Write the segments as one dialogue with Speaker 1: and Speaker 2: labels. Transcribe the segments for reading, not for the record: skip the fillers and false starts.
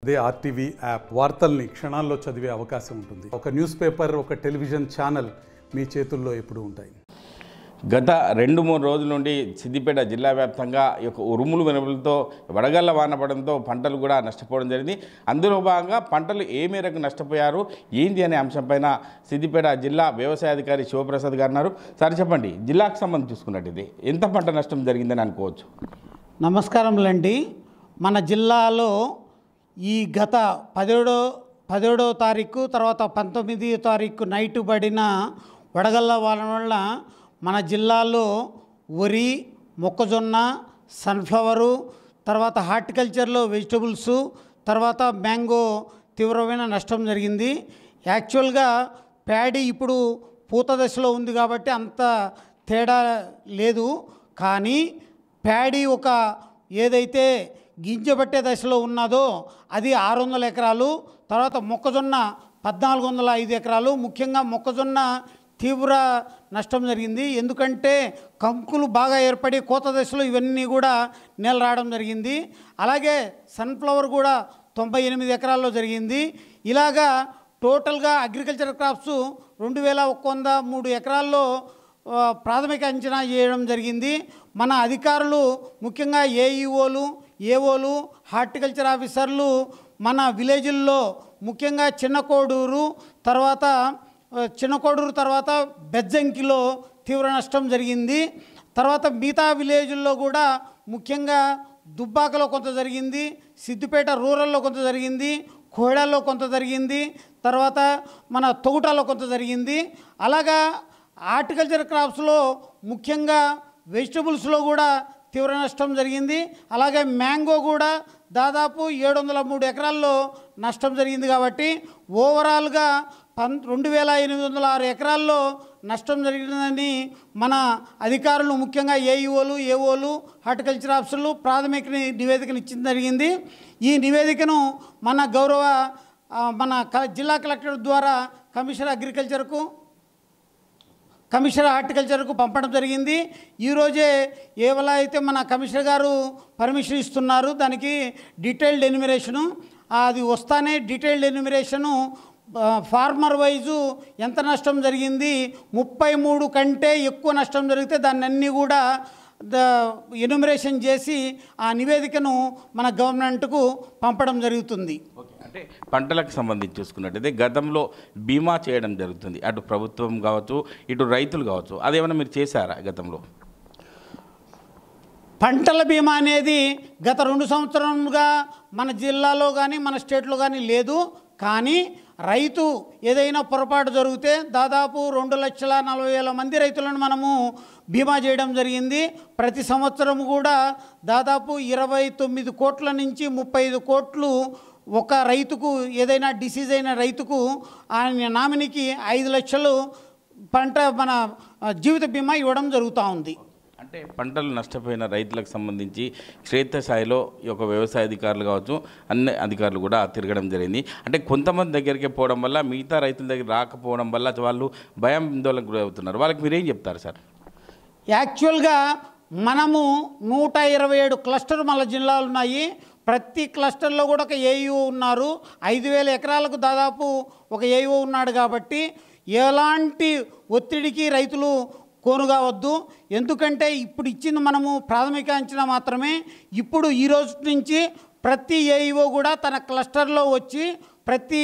Speaker 1: అదే RTV app వార్తల్ని క్షణాల్లో చదివే అవకాశం ఉంటుంది. ఒక న్యూస్ పేపర్, ఒక టెలివిజన్ ఛానల్ మీ చేతుల్లో ఎప్పుడూ ఉంటాయి.
Speaker 2: గత 2-3 రోజుల నుండి సిద్దిపేట జిల్లా వ్యాప్తంగా ఉరుములు మెరుపులతో వడగళ్ల వాన పడడంతో పంటలు కూడా నష్టపోవడం జరిగింది. అందులో భాగంగా పంటలు ఏ మేరకు నష్టపోయారు ఏంటి అనే అంశంపైన సిద్దిపేట జిల్లా వ్యవసాయాధికారి శివప్రసాద్ గారు ఉన్నారు. సార్ చెప్పండి, జిల్లాకు సంబంధించి చూసుకున్నట్టు ఎంత పంట నష్టం జరిగిందని అనుకోవచ్చు?
Speaker 3: నమస్కారములండి. మన జిల్లాలో ఈ గత 17వ తారీఖు తర్వాత 19వ తారీఖు నైటు పడిన వడగళ్ల వాన వల్ల మన జిల్లాలో వరి, మొక్కజొన్న, సన్ఫ్లవరు, తర్వాత హార్టికల్చర్లో వెజిటబుల్స్, తర్వాత మ్యాంగో తీవ్రమైన నష్టం జరిగింది. యాక్చువల్గా ప్యాడీ ఇప్పుడు పూత దశలో ఉంది కాబట్టి అంత తేడా లేదు. కానీ ప్యాడీ ఏదైతే గింజబట్టే దశలో ఉన్నదో అది 600 ఎకరాలు, తర్వాత మొక్కజొన్న 1405 ఎకరాలు. ముఖ్యంగా మొక్కజొన్న తీవ్ర నష్టం జరిగింది. ఎందుకంటే కంకులు బాగా ఏర్పడి కోత దశలో ఇవన్నీ కూడా నేల రావడం జరిగింది. అలాగే సన్ఫ్లవర్ కూడా 98 ఎకరాల్లో జరిగింది. ఇలాగా టోటల్గా అగ్రికల్చర్ క్రాప్స్ 2103 ఎకరాల్లో ప్రాథమిక అంచనా చేయడం జరిగింది. మన అధికారులు ముఖ్యంగా ఏఈఓలు, ఏఓలు, హార్టికల్చర్ ఆఫీసర్లు మన విలేజ్ల్లో ముఖ్యంగా చిన్నకోడూరు తర్వాత బెజ్జంకిలో తీవ్ర నష్టం జరిగింది. తర్వాత మిగతా విలేజ్ల్లో కూడా ముఖ్యంగా దుబ్బాకలో కొంత జరిగింది, సిద్దిపేట రూరల్లో కొంత జరిగింది, కోడాల్లో కొంత జరిగింది, తర్వాత మన తొగుటలో కొంత జరిగింది. అలాగా హార్టికల్చర్ క్రాప్స్లో ముఖ్యంగా వెజిటబుల్స్లో కూడా తీవ్ర నష్టం జరిగింది. అలాగే మ్యాంగో కూడా దాదాపు 703 ఎకరాల్లో నష్టం జరిగింది. కాబట్టి ఓవరాల్గా 2806 ఎకరాల్లో నష్టం జరిగిందని మన అధికారులు ముఖ్యంగా ఏఈఓలు, ఏఓలు, హార్టికల్చర్ ఆఫీసర్లు ప్రాథమిక నివేదికను ఇచ్చింది జరిగింది. ఈ నివేదికను మన జిల్లా కలెక్టర్ ద్వారా కమిషనర్ హార్టికల్చర్కు పంపడం జరిగింది. ఈరోజే ఏవలా అయితే మన కమిషనర్ గారు పర్మిషన్ ఇస్తున్నారు, దానికి డీటెయిల్డ్ ఎన్యుమరేషను అది వస్తానే డీటెయిల్డ్ ఎన్యుమరేషను ఫార్మర్ వైజు ఎంత నష్టం జరిగింది, 33 కంటే ఎక్కువ నష్టం జరిగితే దాన్ని అన్నీ కూడా ఎన్యుమరేషన్ చేసి ఆ నివేదికను మన గవర్నమెంట్కు పంపడం జరుగుతుంది.
Speaker 2: అంటే పంటలకు సంబంధించి చూసుకున్నట్టయితే గతంలో బీమా చేయడం జరుగుతుంది, అటు ప్రభుత్వం కావచ్చు ఇటు రైతులు కావచ్చు. అదేమన్నా మీరు చేశారా గతంలో?
Speaker 3: పంటల బీమా అనేది గత 2 సంవత్సరాలుగా మన జిల్లాలో కానీ మన స్టేట్లో కానీ లేదు. కానీ రైతు ఏదైనా పొరపాటు జరిగితే దాదాపు 2,40,000 మంది రైతులను మనము బీమా చేయడం జరిగింది. ప్రతి సంవత్సరం కూడా దాదాపు 29 కోట్ల నుంచి 35 కోట్లు ఒక రైతుకు ఏదైనా డిసీజ్ అయిన రైతుకు ఆయన నామినీకి 5 లక్షలు మన జీవిత బీమా ఇవ్వడం జరుగుతూ ఉంది.
Speaker 2: అంటే పంటలు నష్టపోయిన రైతులకు సంబంధించి క్షేత్రస్థాయిలో ఈ యొక్క వ్యవసాయ అధికారులు కావచ్చు అన్ని అధికారులు కూడా తిరగడం జరిగింది. అంటే కొంతమంది దగ్గరికి పోవడం వల్ల మిగతా రైతుల దగ్గర రాకపోవడం వల్ల వాళ్ళు భయాందోళనకు గురవుతున్నారు. వాళ్ళకి మీరేం చెప్తారు సార్?
Speaker 3: యాక్చువల్గా మనము 127 క్లస్టర్ మన జిల్లాలు ఉన్నాయి. ప్రతి క్లస్టర్లో కూడా ఒక ఏఈఓ ఉన్నారు. 5,000 ఎకరాలకు దాదాపు ఒక ఏఈఓ ఉన్నాడు. కాబట్టి ఎలాంటి ఒత్తిడికి రైతులు కోనుగావద్దు. ఎందుకంటే ఇప్పుడు ఇచ్చింది మనము ప్రాథమిక అంచనా మాత్రమే. ఇప్పుడు ఈ రోజు నుంచి ప్రతి ఏఈఓ కూడా తన క్లస్టర్లో వచ్చి ప్రతి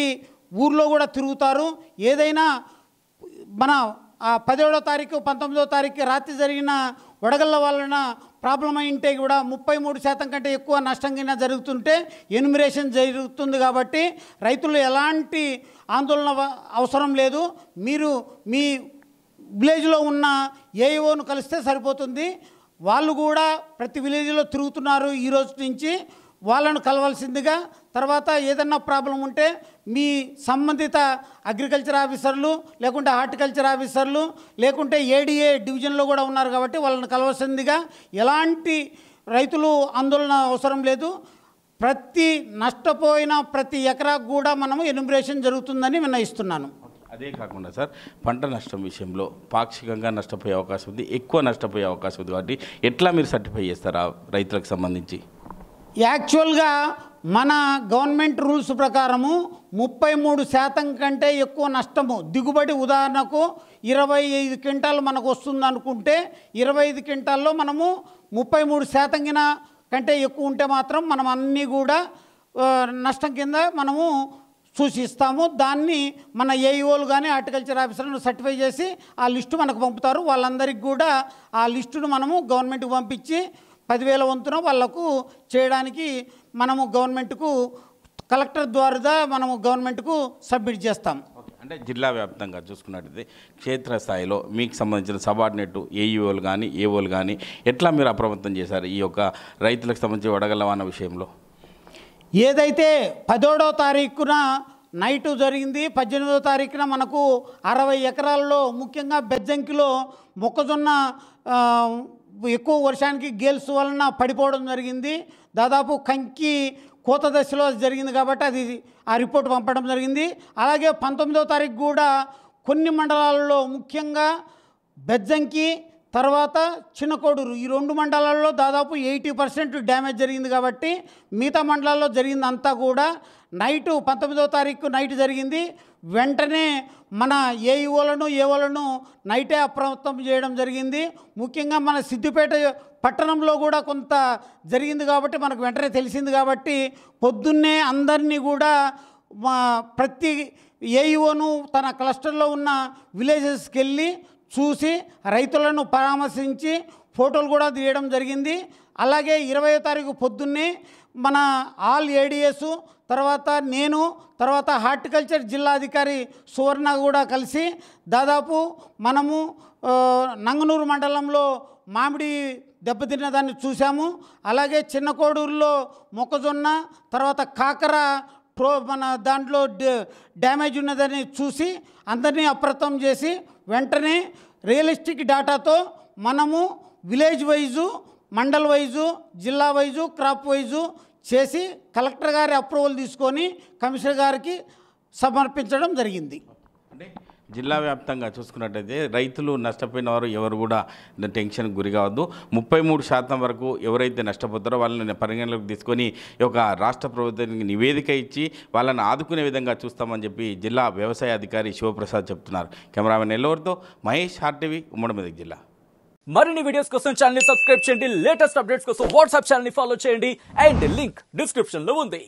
Speaker 3: ఊర్లో కూడా తిరుగుతారు. ఏదైనా మన 10వ తారీఖు 19వ తారీఖు రాత్రి జరిగిన వడగళ్ల వలన ప్రాబ్లం అయింటే కూడా 33% కంటే ఎక్కువ నష్టం కింద జరుగుతుంటే ఎన్యుమరేషన్ జరుగుతుంది. కాబట్టి రైతులు ఎలాంటి ఆందోళన అవసరం లేదు. మీరు మీ విలేజ్లో ఉన్న ఏఈఓను కలిస్తే సరిపోతుంది. వాళ్ళు కూడా ప్రతి విలేజ్లో తిరుగుతున్నారు ఈ రోజు నుంచి. వాళ్ళను కలవాల్సిందిగా, తర్వాత ఏదన్నా ప్రాబ్లం ఉంటే మీ సంబంధిత అగ్రికల్చర్ ఆఫీసర్లు లేకుంటే హార్టికల్చర్ ఆఫీసర్లు లేకుంటే ఏడీఏ డివిజన్లో కూడా ఉన్నారు కాబట్టి వాళ్ళని కలవాల్సిందిగా. ఎలాంటి రైతులు ఆందోళన అవసరం లేదు. ప్రతి నష్టపోయిన ప్రతి ఎకరాకు కూడా మనము ఎన్యుమరేషన్ జరుగుతుందని నిర్ణయిస్తున్నాను.
Speaker 2: అదే కాకుండా సార్ పంట నష్టం విషయంలో పాక్షికంగా నష్టపోయే అవకాశం ఉంది, ఎక్కువ నష్టపోయే అవకాశం ఉంది. కాబట్టి ఎట్లా మీరు సర్టిఫై చేస్తారా రైతులకు సంబంధించి?
Speaker 3: యాక్చువల్గా మన గవర్నమెంట్ రూల్స్ ప్రకారము 33% కంటే ఎక్కువ నష్టము దిగుబడి, ఉదాహరణకు 25 క్వింటాలు మనకు వస్తుంది అనుకుంటే 25 క్వింటాల్లో మనము 33% కంటే ఎక్కువ ఉంటే మాత్రం మనం అన్నీ కూడా నష్టం కింద మనము సూచిస్తాము. దాన్ని మన ఏఈఓలు కానీ హార్టికల్చర్ ఆఫీసర్లను సర్టిఫై చేసి ఆ లిస్టు మనకు పంపుతారు. వాళ్ళందరికీ కూడా ఆ లిస్టును మనము గవర్నమెంట్కి పంపించి 10,000 వంతున వాళ్ళకు చేయడానికి మనము గవర్నమెంట్కు కలెక్టర్ ద్వారా మనము గవర్నమెంట్కు సబ్మిట్ చేస్తాం.
Speaker 2: అంటే జిల్లా వ్యాప్తంగా చూసుకున్నట్టయితే క్షేత్రస్థాయిలో మీకు సంబంధించిన సబార్డినేట్ ఏఈఓలు కానీ ఏఓలు కానీ ఎట్లా మీరు అప్రమత్తం చేశారు ఈ యొక్క రైతులకు సంబంధించి వడగళ్ల వాన విషయంలో?
Speaker 3: ఏదైతే 10వ తారీఖున నైటు జరిగింది, 18వ తారీఖున మనకు 60 ఎకరాల్లో ముఖ్యంగా బెజ్జంకిలో మొక్కజొన్న ఎక్కువ వర్షానికి గేల్స్ వలన పడిపోవడం జరిగింది. దాదాపు కంకి కోత దశలో జరిగింది కాబట్టి అది ఆ రిపోర్ట్ పంపడం జరిగింది. అలాగే 19వ తారీఖు కూడా కొన్ని మండలాల్లో ముఖ్యంగా బెజ్జంకి తర్వాత చిన్నకోడూరు ఈ 2 మండలాల్లో దాదాపు 80% డ్యామేజ్ జరిగింది కాబట్టి మిగతా మండలాల్లో జరిగిందంతా కూడా నైటు 19వ తారీఖు నైట్ జరిగింది. వెంటనే మన ఏఈఓలను ఏఓలను నైటే అప్రమత్తం చేయడం జరిగింది. ముఖ్యంగా మన సిద్దిపేట పట్టణంలో కూడా కొంత జరిగింది కాబట్టి మనకు వెంటనే తెలిసింది కాబట్టి పొద్దున్నే అందరినీ కూడా ప్రతి ఏఈఓను తన క్లస్టర్లో ఉన్న విలేజెస్కి వెళ్ళి చూసి రైతులను పరామర్శించి ఫోటోలు కూడా తీయడం జరిగింది. అలాగే 20వ తారీఖు పొద్దున్నే మన ఆల్ ఏడిఎస్ తర్వాత నేను తర్వాత హార్టికల్చర్ జిల్లాధికారి సువర్ణ కూడా కలిసి దాదాపు మనము నంగనూరు మండలంలో మామిడి దెబ్బతిన్న దాన్ని చూసాము. అలాగే చిన్నకోడూరులో మొక్కజొన్న తర్వాత కాకర మన దాంట్లో డ్యామేజ్ ఉన్నదని చూసి అందరినీ అప్రమత్తం చేసి వెంటనే రియలిస్టిక్ డేటాతో మనము విలేజ్ వైజు, మండల్ వైజు, జిల్లా వైజు, క్రాప్ వైజు చేసి కలెక్టర్ గారి అప్రూవల్ తీసుకొని కమిషనర్ గారికి సమర్పించడం జరిగింది.
Speaker 2: అంటే జిల్లా వ్యాప్తంగా చూసుకున్నట్టయితే రైతులు నష్టపోయిన వారు ఎవరు కూడా టెన్షన్కి గురి కావద్దు. 33% వరకు ఎవరైతే నష్టపోతారో వాళ్ళని పరిగణలోకి తీసుకొని ఈ యొక్క రాష్ట్ర ప్రభుత్వానికి నివేదిక ఇచ్చి వాళ్ళని ఆదుకునే విధంగా చూస్తామని చెప్పి జిల్లా వ్యవసాయ అధికారి శివప్రసాద్ చెప్తున్నారు. కెమెరామెన్ ఎల్లవరితో మహేష్, ఆర్టీవీ, ఉమ్మడి మెదక్ జిల్లా.
Speaker 4: మరిన్ని వీడియోస్ కోసం ఛానల్ ని సబ్స్క్రైబ్ చేయండి. లేటెస్ట్ అప్డేట్స్ కోసం వాట్సాప్ ఛానల్ ని ఫాలో చేయండి. అండ్ లింక్ డిస్క్రిప్షన్ లో ఉంది.